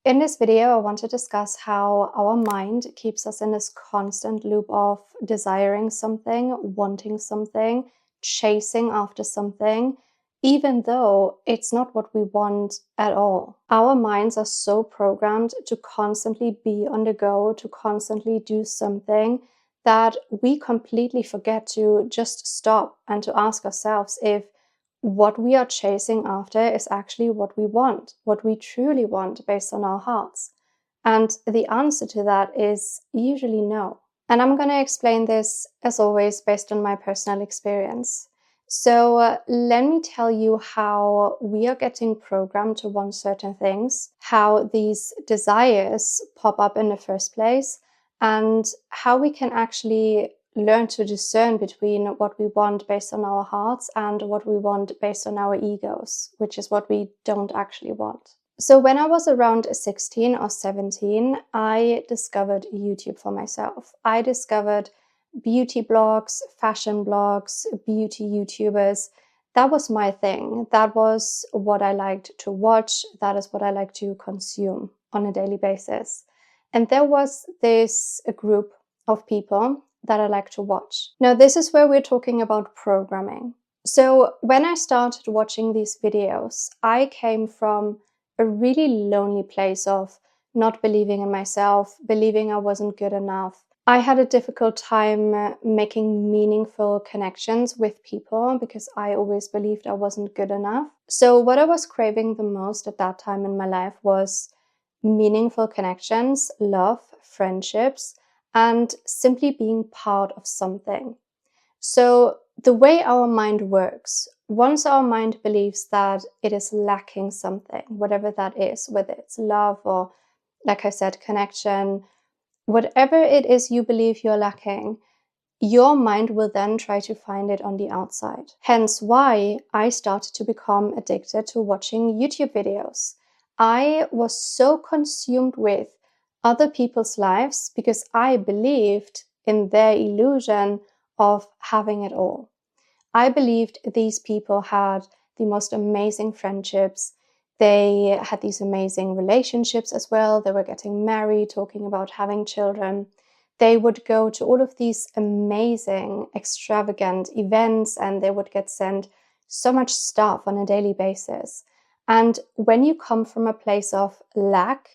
In this video, I want to discuss how our mind keeps us in this constant loop of desiring something, wanting something, chasing after something, even though it's not what we want at all. Our minds are so programmed to constantly be on the go, to constantly do something, that we completely forget to just stop and to ask ourselves if what we are chasing after is actually what we truly want based on our hearts. And the answer to that is usually no. And I'm going to explain this, as always, based on my personal experience. So let me tell you how we are getting programmed to want certain things, how these desires pop up in the first place, and how we can actually learn to discern between what we want based on our hearts and what we want based on our egos, which is what we don't actually want. So when I was around 16 or 17, I discovered YouTube for myself. I discovered beauty blogs, fashion blogs, beauty YouTubers. That was my thing. That was what I liked to watch. That is what I like to consume on a daily basis. And there was a group of people that I like to watch. Now, this is where we're talking about programming. So when I started watching these videos, I came from a really lonely place of not believing in myself, believing I wasn't good enough. I had a difficult time making meaningful connections with people because I always believed I wasn't good enough. So what I was craving the most at that time in my life was meaningful connections, love, friendships, and simply being part of something. So the way our mind works, once our mind believes that it is lacking something, whatever that is, whether it's love or, like I said, connection, whatever it is you believe you're lacking, your mind will then try to find it on the outside. Hence why I started to become addicted to watching YouTube videos. I was so consumed with other people's lives because I believed in their illusion of having it all. I believed these people had the most amazing friendships. They had these amazing relationships as well. They were getting married, talking about having children. They would go to all of these amazing, extravagant events, and they would get sent so much stuff on a daily basis. And when you come from a place of lack,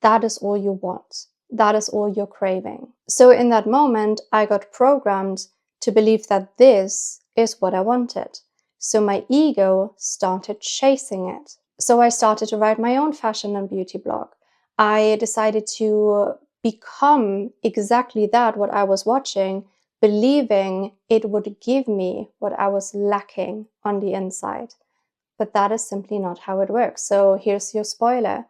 that is all you want. That is all you're craving. So in that moment, I got programmed to believe that this is what I wanted. So my ego started chasing it. So I started to write my own fashion and beauty blog. I decided to become exactly that, what I was watching, believing it would give me what I was lacking on the inside. But that is simply not how it works. So here's your spoiler.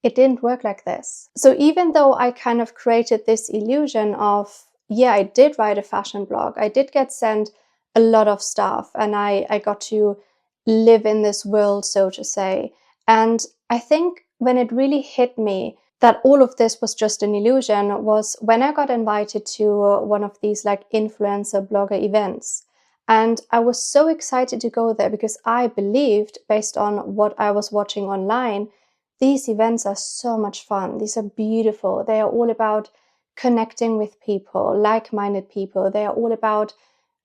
It didn't work like this. So even though I kind of created this illusion of, yeah, I did write a fashion blog, I did get sent a lot of stuff, and I got to live in this world, so to say. And I think when it really hit me that all of this was just an illusion was when I got invited to one of these like influencer blogger events. And I was so excited to go there because I believed, based on what I was watching online, these events are so much fun. These are beautiful. They are all about connecting with people, like-minded people. They are all about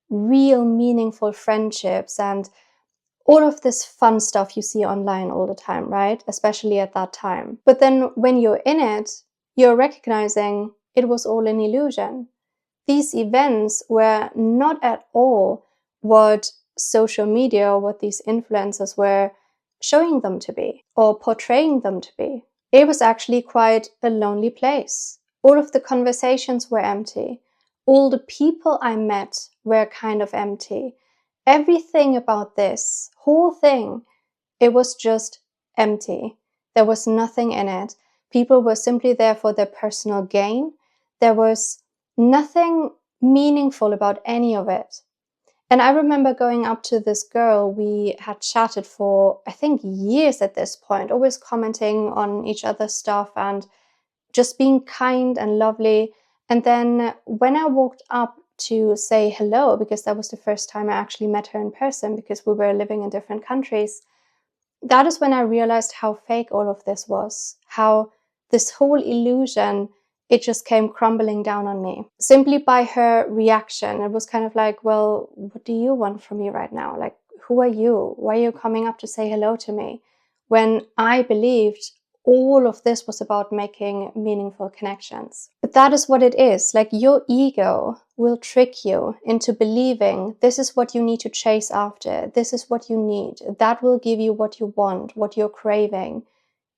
real meaningful friendships and all of this fun stuff you see online all the time, right? Especially at that time. But then when you're in it, you're recognizing it was all an illusion. These events were not at all what social media, what these influencers were showing them to be or portraying them to be. It was actually quite a lonely place. All of the conversations were empty. All the people I met were kind of empty. Everything about this whole thing, it was just empty. There was nothing in it. People were simply there for their personal gain. There was nothing meaningful about any of it. And I remember going up to this girl. We had chatted for, I think, years at this point, always commenting on each other's stuff and just being kind and lovely. And then when I walked up to say hello, because that was the first time I actually met her in person because we were living in different countries, that is when I realized how fake all of this was, how this whole illusion, it just came crumbling down on me. Simply by her reaction, it was kind of like, well, what do you want from me right now? Like, who are you? Why are you coming up to say hello to me? When I believed all of this was about making meaningful connections. But that is what it is. Like, your ego will trick you into believing this is what you need to chase after. This is what you need. That will give you what you want, what you're craving.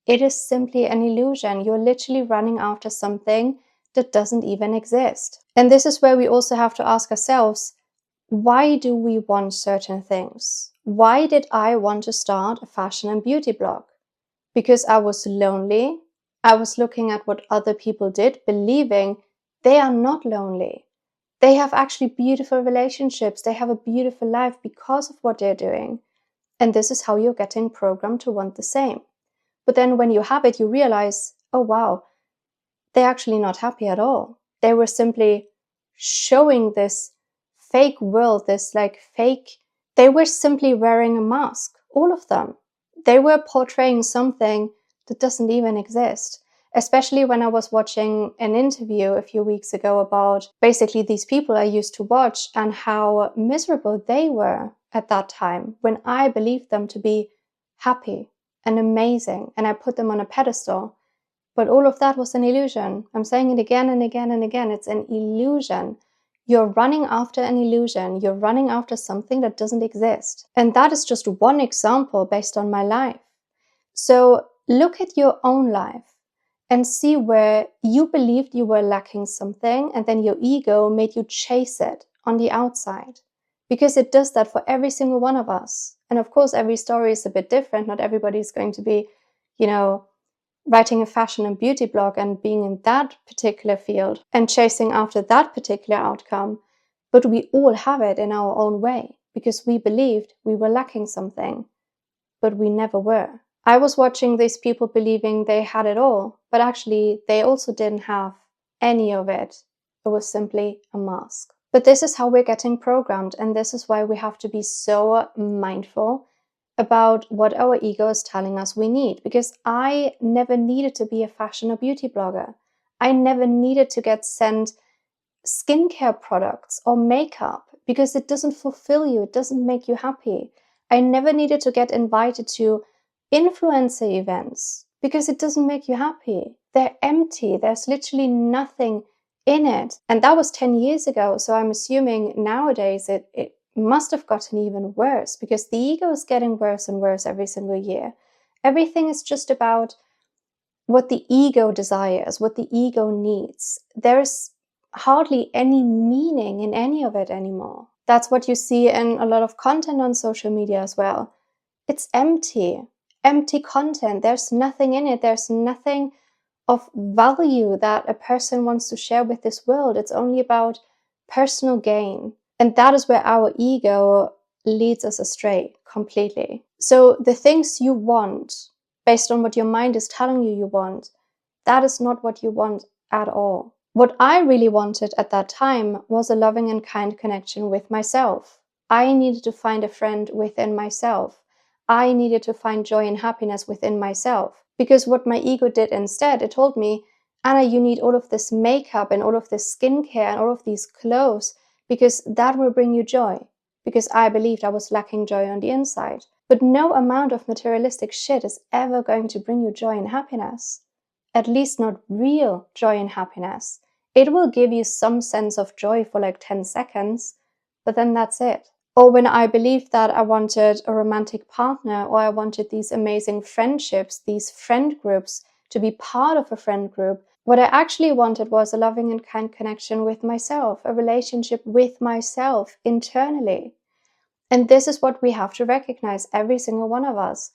It is simply an illusion. You're literally running after something that doesn't even exist. And this is where we also have to ask ourselves, why do we want certain things? Why did I want to start a fashion and beauty blog? Because I was lonely. I was looking at what other people did, believing they are not lonely. They have actually beautiful relationships. They have a beautiful life because of what they're doing. And this is how you're getting programmed to want the same. But then when you have it, you realize, oh wow, they're actually not happy at all. They were simply showing this fake world, they were simply wearing a mask, all of them. They were portraying something that doesn't even exist. Especially when I was watching an interview a few weeks ago about basically these people I used to watch and how miserable they were at that time when I believed them to be happy and amazing and I put them on a pedestal. But all of that was an illusion. I'm saying it again and again and again. It's an illusion. You're running after an illusion. You're running after something that doesn't exist. And that is just one example based on my life. So look at your own life and see where you believed you were lacking something and then your ego made you chase it on the outside. Because it does that for every single one of us. And of course, every story is a bit different. Not everybody is going to be, writing a fashion and beauty blog and being in that particular field and chasing after that particular outcome. But we all have it in our own way because we believed we were lacking something, but we never were. I was watching these people believing they had it all, but actually they also didn't have any of it. It was simply a mask. But this is how we're getting programmed, and this is why we have to be so mindful about what our ego is telling us we need. Because I never needed to be a fashion or beauty blogger. I never needed to get sent skincare products or makeup because it doesn't fulfill you. It doesn't make you happy. I never needed to get invited to influencer events because it doesn't make you happy. They're empty. There's literally nothing in it. And that was 10 years ago. So I'm assuming nowadays it must have gotten even worse because the ego is getting worse and worse every single year. Everything is just about what the ego desires, what the ego needs. There's hardly any meaning in any of it anymore. That's what you see in a lot of content on social media as well. It's empty content. There's nothing in it. There's nothing of value that a person wants to share with this world. It's only about personal gain. And that is where our ego leads us astray completely. So the things you want, based on what your mind is telling you want, that is not what you want at all. What I really wanted at that time was a loving and kind connection with myself. I needed to find a friend within myself. I needed to find joy and happiness within myself. Because what my ego did instead, it told me, Anna, you need all of this makeup and all of this skincare and all of these clothes because that will bring you joy. Because I believed I was lacking joy on the inside. But no amount of materialistic shit is ever going to bring you joy and happiness. At least not real joy and happiness. It will give you some sense of joy for like 10 seconds, but then that's it. Or when I believed that I wanted a romantic partner, or I wanted these amazing friendships, these friend groups, to be part of a friend group, what I actually wanted was a loving and kind connection with myself, a relationship with myself internally. And this is what we have to recognize, every single one of us.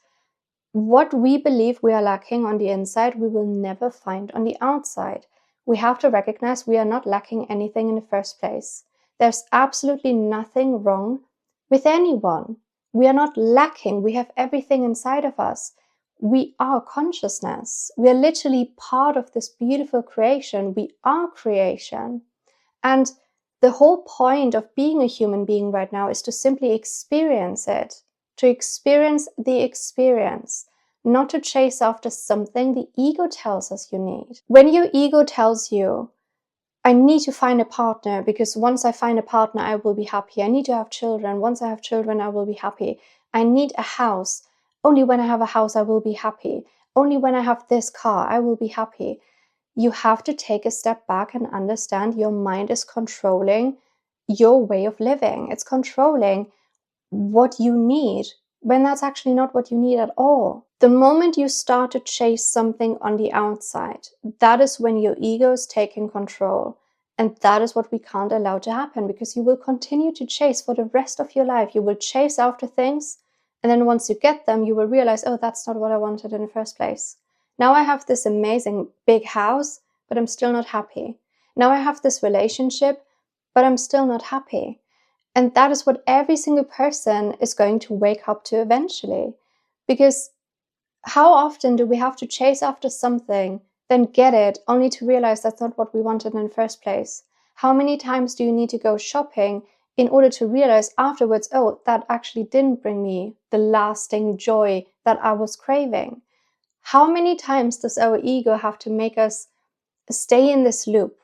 What we believe we are lacking on the inside, we will never find on the outside. We have to recognize we are not lacking anything in the first place. There's absolutely nothing wrong with anyone. We are not lacking. We have everything inside of us. We are consciousness. We are literally part of this beautiful creation. We are creation. And the whole point of being a human being right now is to simply experience it, to experience the experience, not to chase after something the ego tells us you need. When your ego tells you, I need to find a partner because once I find a partner, I will be happy. I need to have children. Once I have children, I will be happy. I need a house. Only when I have a house, I will be happy. Only when I have this car, I will be happy. You have to take a step back and understand your mind is controlling your way of living. It's controlling what you need when that's actually not what you need at all. The moment you start to chase something on the outside, that is when your ego is taking control. And that is what we can't allow to happen, because you will continue to chase for the rest of your life. You will chase after things. And then once you get them, you will realize, oh, that's not what I wanted in the first place. Now I have this amazing big house, but I'm still not happy. Now I have this relationship, but I'm still not happy. And that is what every single person is going to wake up to eventually. Because how often do we have to chase after something, then get it, only to realize that's not what we wanted in the first place? How many times do you need to go shopping in order to realize afterwards, oh, that actually didn't bring me the lasting joy that I was craving? How many times does our ego have to make us stay in this loop?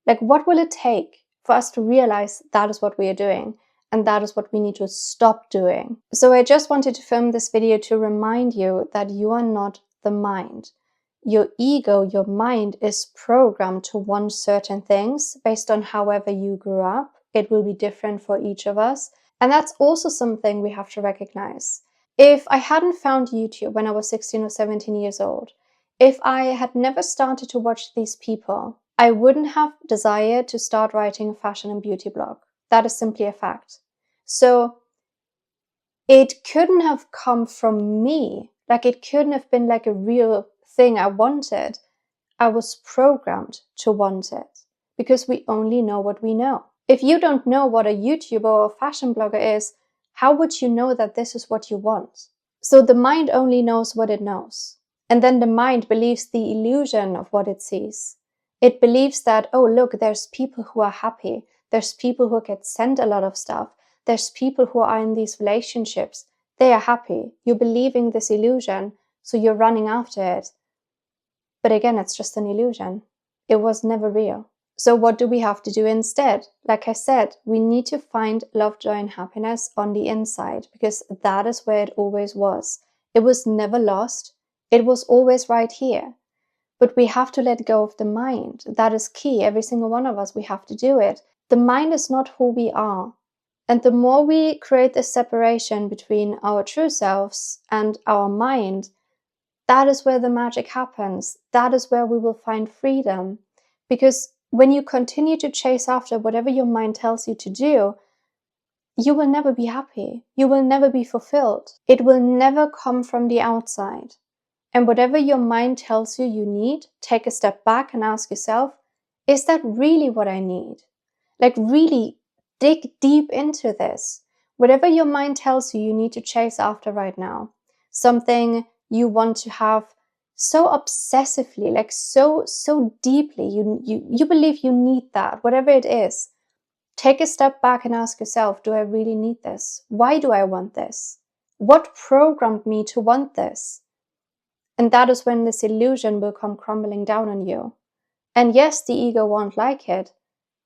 Like, what will it take for us to realize that is what we are doing? And that is what we need to stop doing. So I just wanted to film this video to remind you that you are not the mind. Your ego, your mind, is programmed to want certain things based on however you grew up. It will be different for each of us. And that's also something we have to recognize. If I hadn't found YouTube when I was 16 or 17 years old, if I had never started to watch these people, I wouldn't have desired to start writing a fashion and beauty blog. That is simply a fact. So it couldn't have come from me. Like, it couldn't have been like a real thing I wanted. I was programmed to want it, because we only know what we know. If you don't know what a YouTuber or a fashion blogger is, how would you know that this is what you want? So the mind only knows what it knows. And then the mind believes the illusion of what it sees. It believes that, oh, look, there's people who are happy. There's people who get sent a lot of stuff. There's people who are in these relationships. They are happy. You're believing this illusion, so you're running after it. But again, it's just an illusion. It was never real. So what do we have to do instead? Like I said, we need to find love, joy, and happiness on the inside, because that is where it always was. It was never lost. It was always right here. But we have to let go of the mind. That is key. Every single one of us, we have to do it. The mind is not who we are. And the more we create this separation between our true selves and our mind, that is where the magic happens. That is where we will find freedom. Because when you continue to chase after whatever your mind tells you to do, you will never be happy. You will never be fulfilled. It will never come from the outside. And whatever your mind tells you you need, take a step back and ask yourself, is that really what I need? Like, really dig deep into this. Whatever your mind tells you you need to chase after right now, something you want to have so obsessively, like so deeply, you believe you need that, whatever it is, take a step back and ask yourself, do I really need this? Why do I want this? What programmed me to want this? And that is when this illusion will come crumbling down on you. And yes, the ego won't like it,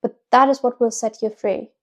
but that is what will set you free.